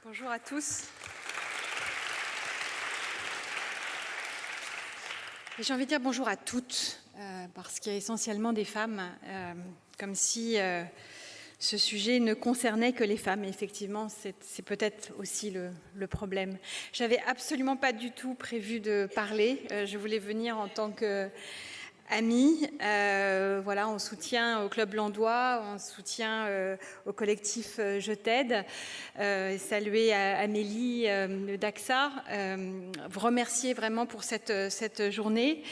Bonjour à tous. J'ai envie de dire bonjour à toutes, parce qu'il y a essentiellement des femmes, comme si ce sujet ne concernait que les femmes. Et effectivement, c'est peut-être aussi le problème. J'avais absolument pas du tout prévu de parler. Je voulais venir en tant que amis, voilà, en soutien au Club Landois, en soutien au collectif Je t'aide, saluer Amélie d'AXA, vous remercier vraiment pour cette journée.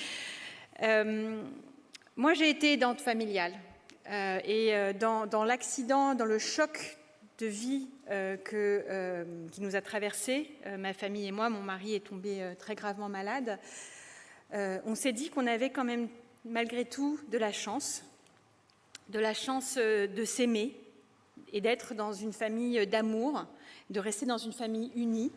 Moi, j'ai été aidante familiale et dans l'accident, dans le choc de vie qui nous a traversé, ma famille et moi, mon mari est tombé très gravement malade. On s'est dit qu'on avait quand même malgré tout de la chance de s'aimer et d'être dans une famille d'amour, de rester dans une famille unie,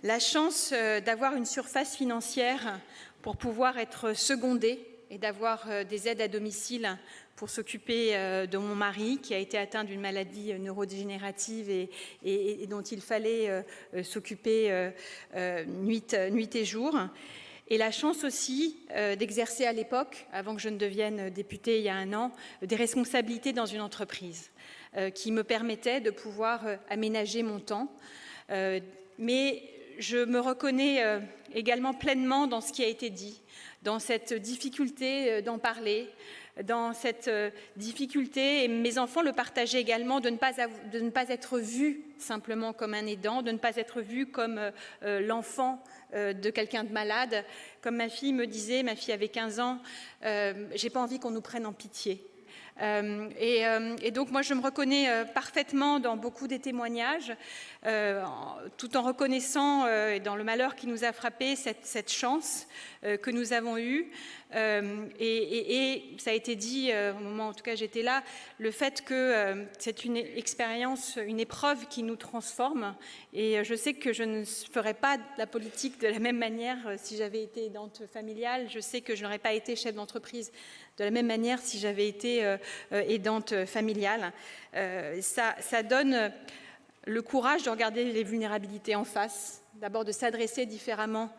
la chance d'avoir une surface financière pour pouvoir être secondée et d'avoir des aides à domicile pour s'occuper de mon mari qui a été atteint d'une maladie neurodégénérative et dont il fallait s'occuper nuit et jour. Et la chance aussi d'exercer à l'époque, avant que je ne devienne députée il y a 1 an, des responsabilités dans une entreprise qui me permettaient de pouvoir aménager mon temps. Mais je me reconnais également pleinement dans ce qui a été dit, dans cette difficulté d'en parler, dans cette difficulté, et mes enfants le partageaient également, de ne pas être vus simplement comme un aidant, de ne pas être vus comme l'enfant de quelqu'un de malade. Comme ma fille me disait, ma fille avait 15 ans, j'ai pas envie qu'on nous prenne en pitié. Et donc moi je me reconnais parfaitement dans beaucoup des témoignages, tout en reconnaissant dans le malheur qui nous a frappé cette chance que nous avons eue. Et ça a été dit au moment, en tout cas j'étais là, le fait que c'est une expérience, une épreuve qui nous transforme, et je sais que je ne ferais pas de la politique de la même manière si j'avais été aidante familiale. Je sais que je n'aurais pas été chef d'entreprise de la même manière si j'avais été aidante familiale. Ça donne le courage de regarder les vulnérabilités en face, d'abord de s'adresser différemment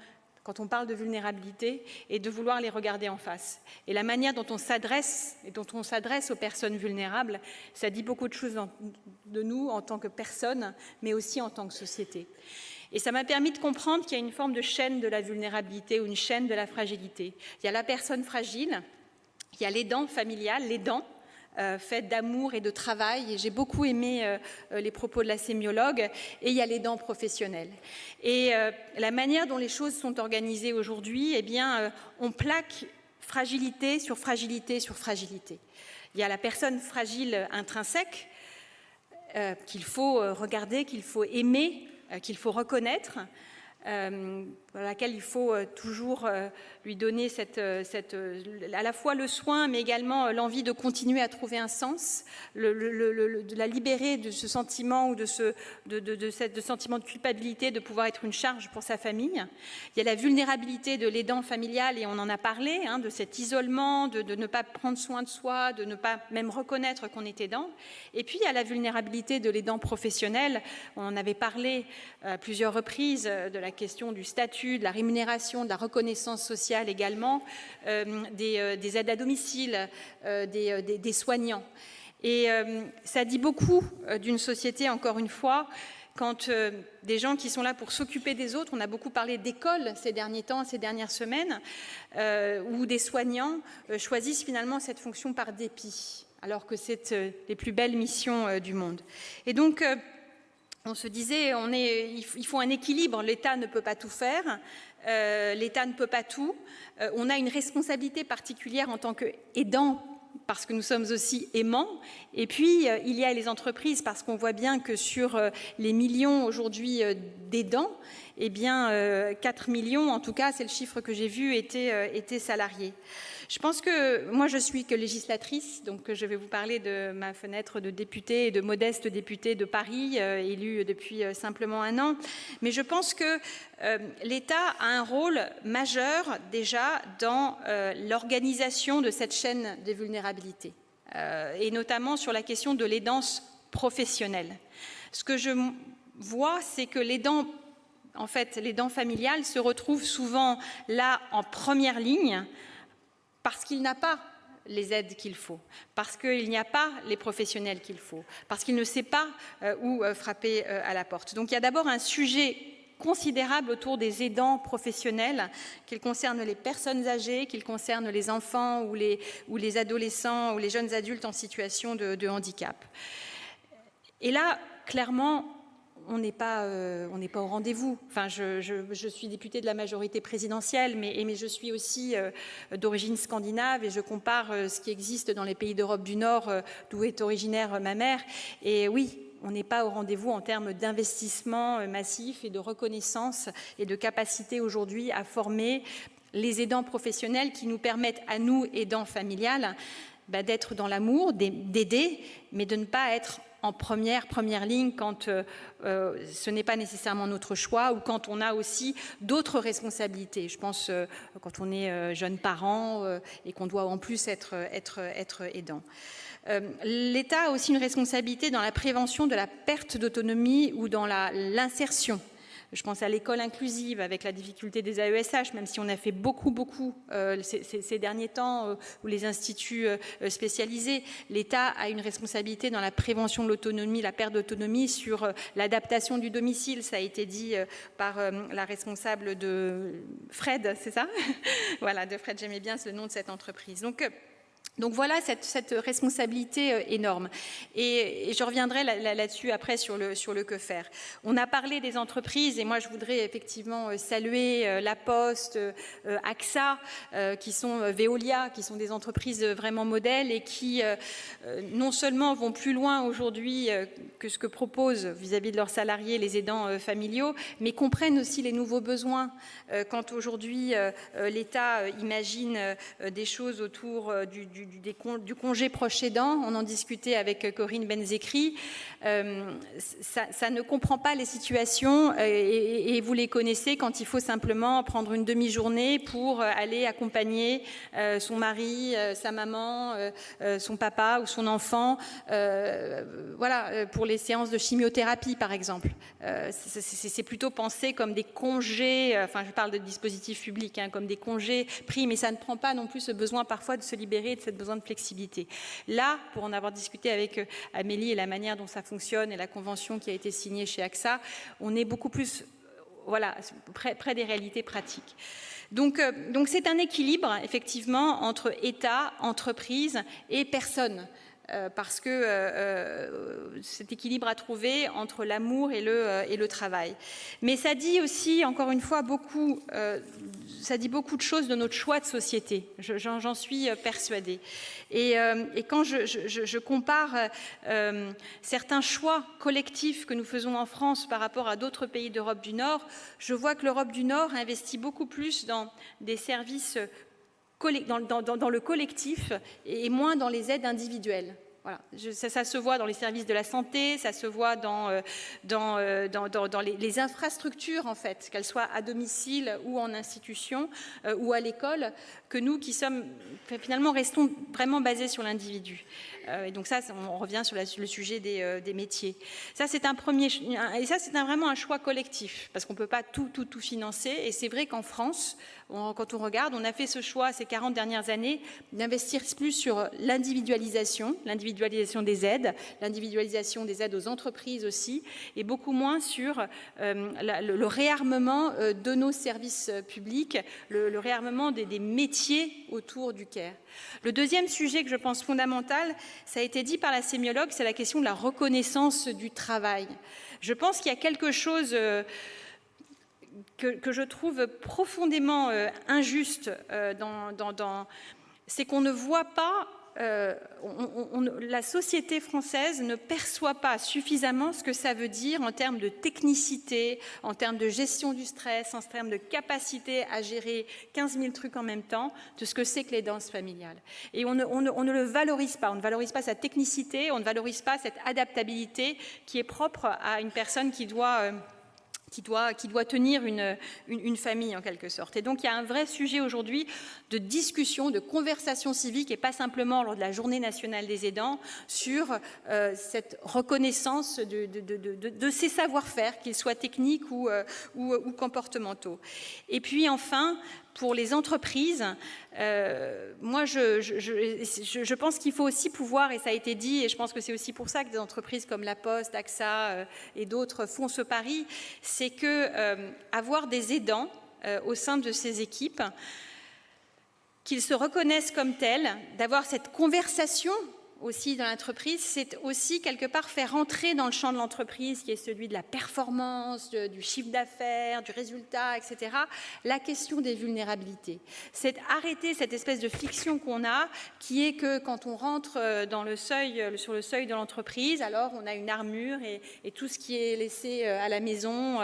quand on parle de vulnérabilité et de vouloir les regarder en face. Et la manière dont on s'adresse aux personnes vulnérables, ça dit beaucoup de choses de nous en tant que personnes, mais aussi en tant que société. Et ça m'a permis de comprendre qu'il y a une forme de chaîne de la vulnérabilité ou une chaîne de la fragilité. Il y a la personne fragile, il y a l'aidant familial, l'aidant, fait d'amour et de travail, et j'ai beaucoup aimé les propos de la sémiologue, et il y a l'aidant professionnel. Et la manière dont les choses sont organisées aujourd'hui, eh bien, on plaque fragilité sur fragilité sur fragilité. Il y a la personne fragile intrinsèque qu'il faut regarder, qu'il faut aimer, qu'il faut reconnaître, à laquelle il faut toujours lui donner à la fois le soin, mais également l'envie de continuer à trouver un sens, de la libérer de ce sentiment ou de ce sentiment de culpabilité de pouvoir être une charge pour sa famille. Il y a la vulnérabilité de l'aidant familial, et on en a parlé, de cet isolement, de ne pas prendre soin de soi, de ne pas même reconnaître qu'on est aidant. Et puis il y a la vulnérabilité de l'aidant professionnel. On en avait parlé à plusieurs reprises de la question du statut, de la rémunération, de la reconnaissance sociale également, des aides à domicile, des soignants. Et ça dit beaucoup d'une société, encore une fois, quand des gens qui sont là pour s'occuper des autres, on a beaucoup parlé d'école ces derniers temps, ces dernières semaines, où des soignants choisissent finalement cette fonction par dépit, alors que c'est les plus belles missions du monde. Et donc, on se disait, il faut un équilibre, l'État ne peut pas tout faire, l'État ne peut pas tout, on a une responsabilité particulière en tant qu'aidant, parce que nous sommes aussi aimants, et puis il y a les entreprises, parce qu'on voit bien que sur les millions aujourd'hui d'aidants, eh bien 4 millions, en tout cas c'est le chiffre que j'ai vu, étaient salariés. Je pense que moi je suis que législatrice, donc je vais vous parler de ma fenêtre de députée et de modeste députée de Paris, élue depuis simplement 1 an, mais je pense que l'État a un rôle majeur déjà dans l'organisation de cette chaîne de vulnérabilité, et notamment sur la question de l'aidance professionnelle. Ce que je voit, c'est que l'aidant familial se retrouve souvent là en première ligne parce qu'il n'a pas les aides qu'il faut, parce qu'il n'y a pas les professionnels qu'il faut, parce qu'il ne sait pas où frapper à la porte. Donc il y a d'abord un sujet considérable autour des aidants professionnels, qu'ils concernent les personnes âgées, qu'ils concernent les enfants ou les adolescents ou les jeunes adultes en situation de handicap. Et là, clairement, on n'est pas au rendez-vous. Enfin, je suis députée de la majorité présidentielle, mais je suis aussi d'origine scandinave et je compare ce qui existe dans les pays d'Europe du Nord, d'où est originaire ma mère. Et oui, on n'est pas au rendez-vous en termes d'investissement massif et de reconnaissance et de capacité aujourd'hui à former les aidants professionnels qui nous permettent à nous, aidants familiales, d'être dans l'amour, d'aider, mais de ne pas être en première ligne quand ce n'est pas nécessairement notre choix ou quand on a aussi d'autres responsabilités. Je pense quand on est jeune parent et qu'on doit en plus être aidant. L'État a aussi une responsabilité dans la prévention de la perte d'autonomie ou dans l'insertion. Je pense à l'école inclusive avec la difficulté des AESH, même si on a fait beaucoup ces derniers temps, ou les instituts spécialisés. L'État a une responsabilité dans la prévention de l'autonomie, la perte d'autonomie, sur l'adaptation du domicile. Ça a été dit par la responsable de Fred, c'est ça? Voilà, de Fred, j'aimais bien le nom de cette entreprise. Donc voilà cette responsabilité énorme. Et je reviendrai là-dessus après sur le que faire. On a parlé des entreprises et moi je voudrais effectivement saluer La Poste, AXA, qui sont Veolia, qui sont des entreprises vraiment modèles et qui non seulement vont plus loin aujourd'hui que ce que proposent vis-à-vis de leurs salariés les aidants familiaux, mais comprennent aussi les nouveaux besoins. Quand aujourd'hui l'État imagine des choses autour du congé proche aidant, on en discutait avec Corinne Benzekri, ça ne comprend pas les situations et vous les connaissez quand il faut simplement prendre une demi-journée pour aller accompagner son mari, sa maman, son papa ou son enfant, voilà, pour les séances de chimiothérapie par exemple. C'est plutôt pensé comme des congés, enfin je parle de dispositifs publics, comme des congés pris, mais ça ne prend pas non plus ce besoin parfois de se libérer de cette besoin de flexibilité. Là, pour en avoir discuté avec Amélie et la manière dont ça fonctionne et la convention qui a été signée chez AXA, on est beaucoup plus près des réalités pratiques. Donc c'est un équilibre, effectivement, entre État, entreprise et personne. Parce que cet équilibre à trouver entre l'amour et le travail. Mais ça dit aussi, encore une fois, ça dit beaucoup de choses de notre choix de société. J'en suis persuadée. Et quand je compare certains choix collectifs que nous faisons en France par rapport à d'autres pays d'Europe du Nord, je vois que l'Europe du Nord investit beaucoup plus dans des services dans le collectif et moins dans les aides individuelles. Voilà. Ça se voit dans les services de la santé, ça se voit dans les infrastructures, en fait, qu'elles soient à domicile ou en institution ou à l'école, que nous qui sommes, finalement, restons vraiment basés sur l'individu. Et donc ça, on revient sur le sujet des métiers. Ça, c'est un premier, et ça, c'est vraiment un choix collectif, parce qu'on ne peut pas tout financer. Et c'est vrai qu'en France, quand on regarde, on a fait ce choix ces 40 dernières années d'investir plus sur l'individualisation des aides, l'individualisation des aides aux entreprises aussi, et beaucoup moins sur le réarmement de nos services publics, le réarmement des métiers autour du care. Le deuxième sujet que je pense fondamental, ça a été dit par la sémiologue, c'est la question de la reconnaissance du travail. Je pense qu'il y a quelque chose que je trouve profondément injuste c'est qu'on ne voit pas, la société française ne perçoit pas suffisamment ce que ça veut dire en termes de technicité, en termes de gestion du stress, en termes de capacité à gérer 15 000 trucs en même temps, de ce que c'est que l'aidance familiale. Et on ne le valorise pas, on ne valorise pas sa technicité, on ne valorise pas cette adaptabilité qui est propre à une personne qui doit qui doit tenir une famille en quelque sorte. Et donc il y a un vrai sujet aujourd'hui de discussion, de conversation civique, et pas simplement lors de la Journée nationale des aidants, sur cette reconnaissance de ces savoir-faire, qu'ils soient techniques ou comportementaux. Et puis enfin, pour les entreprises, moi je pense qu'il faut aussi pouvoir, et ça a été dit, et je pense que c'est aussi pour ça que des entreprises comme La Poste, AXA et d'autres font ce pari, c'est que avoir des aidants au sein de ces équipes, qu'ils se reconnaissent comme tels, d'avoir cette conversation aussi dans l'entreprise, c'est aussi quelque part faire entrer dans le champ de l'entreprise, qui est celui de la performance, du chiffre d'affaires, du résultat, etc., la question des vulnérabilités. C'est arrêter cette espèce de fiction qu'on a, qui est que quand on rentre dans le seuil, sur le seuil de l'entreprise, alors on a une armure et tout ce qui est laissé à la maison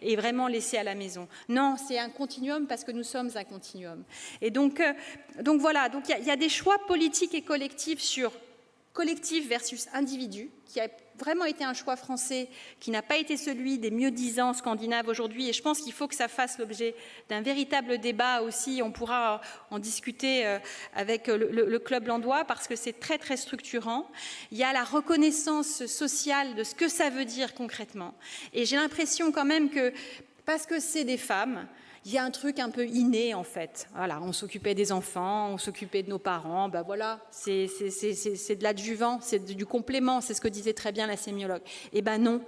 est vraiment laissé à la maison. Non, c'est un continuum parce que nous sommes un continuum. Et donc voilà, donc il y a des choix politiques et collectifs sur collectif versus individu, qui a vraiment été un choix français, qui n'a pas été celui des mieux-disants scandinaves aujourd'hui, et je pense qu'il faut que ça fasse l'objet d'un véritable débat aussi. On pourra en discuter avec le Club Landois, parce que c'est très très structurant. Il y a la reconnaissance sociale de ce que ça veut dire concrètement, et j'ai l'impression quand même que, parce que c'est des femmes, il y a un truc un peu inné en fait. Voilà, on s'occupait des enfants, on s'occupait de nos parents, ben voilà, c'est de l'adjuvant, c'est du complément, c'est ce que disait très bien la sémiologue. Eh ben non,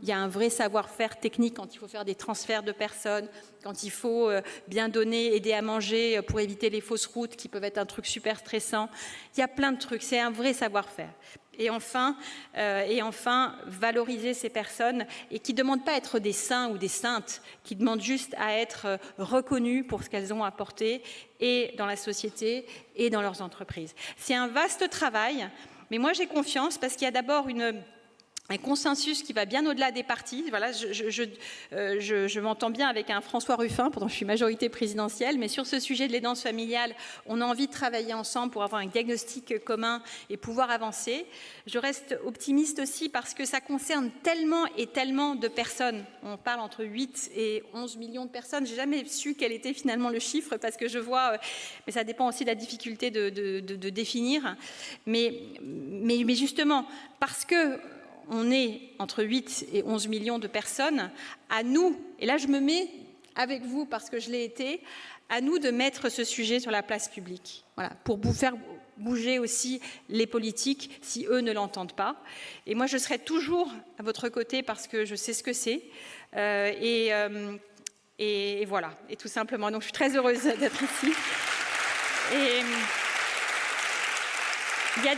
il y a un vrai savoir-faire technique quand il faut faire des transferts de personnes, quand il faut bien donner, aider à manger pour éviter les fausses routes qui peuvent être un truc super stressant. Il y a plein de trucs, c'est un vrai savoir-faire. Et enfin, valoriser ces personnes et qui ne demandent pas à être des saints ou des saintes, qui demandent juste à être reconnues pour ce qu'elles ont apporté et dans la société et dans leurs entreprises. C'est un vaste travail, mais moi j'ai confiance parce qu'il y a d'abord un consensus qui va bien au-delà des partis. Voilà, je m'entends bien avec un François Ruffin, pourtant je suis majorité présidentielle, mais sur ce sujet de l'aidance familiale, on a envie de travailler ensemble pour avoir un diagnostic commun et pouvoir avancer. Je reste optimiste aussi parce que ça concerne tellement et tellement de personnes. On parle entre 8 et 11 millions de personnes. J'ai jamais su quel était finalement le chiffre parce que je vois, mais ça dépend aussi de la difficulté de définir. Mais justement, parce que on est entre 8 et 11 millions de personnes, à nous, et là je me mets avec vous parce que je l'ai été, à nous de mettre ce sujet sur la place publique, voilà, pour faire bouger aussi les politiques si eux ne l'entendent pas. Et moi je serai toujours à votre côté parce que je sais ce que c'est, et voilà, et tout simplement. Donc je suis très heureuse d'être ici. Et il y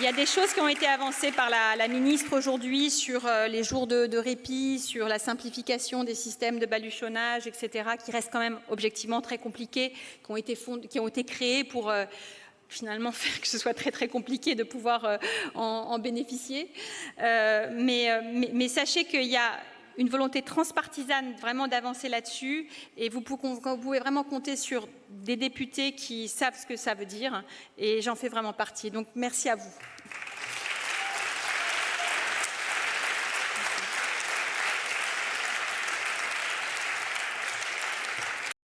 a des choses qui ont été avancées par la ministre aujourd'hui sur les jours de répit, sur la simplification des systèmes de baluchonnage, etc., qui restent quand même objectivement très compliqués, qui ont été créés pour finalement faire que ce soit très très compliqué de pouvoir en bénéficier. Mais sachez qu'il y a une volonté transpartisane vraiment d'avancer là-dessus, et vous pouvez vraiment compter sur des députés qui savent ce que ça veut dire, et j'en fais vraiment partie. Donc merci à vous.